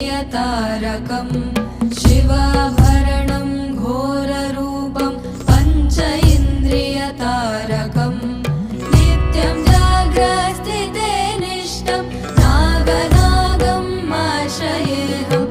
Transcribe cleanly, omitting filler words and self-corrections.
तारकं शिवाभरणं घोररूपं पंच इन्द्रियतारकं नित्यं जाग्रत्स्थिते निष्ठं नागनागम् आश्रयेऽहम्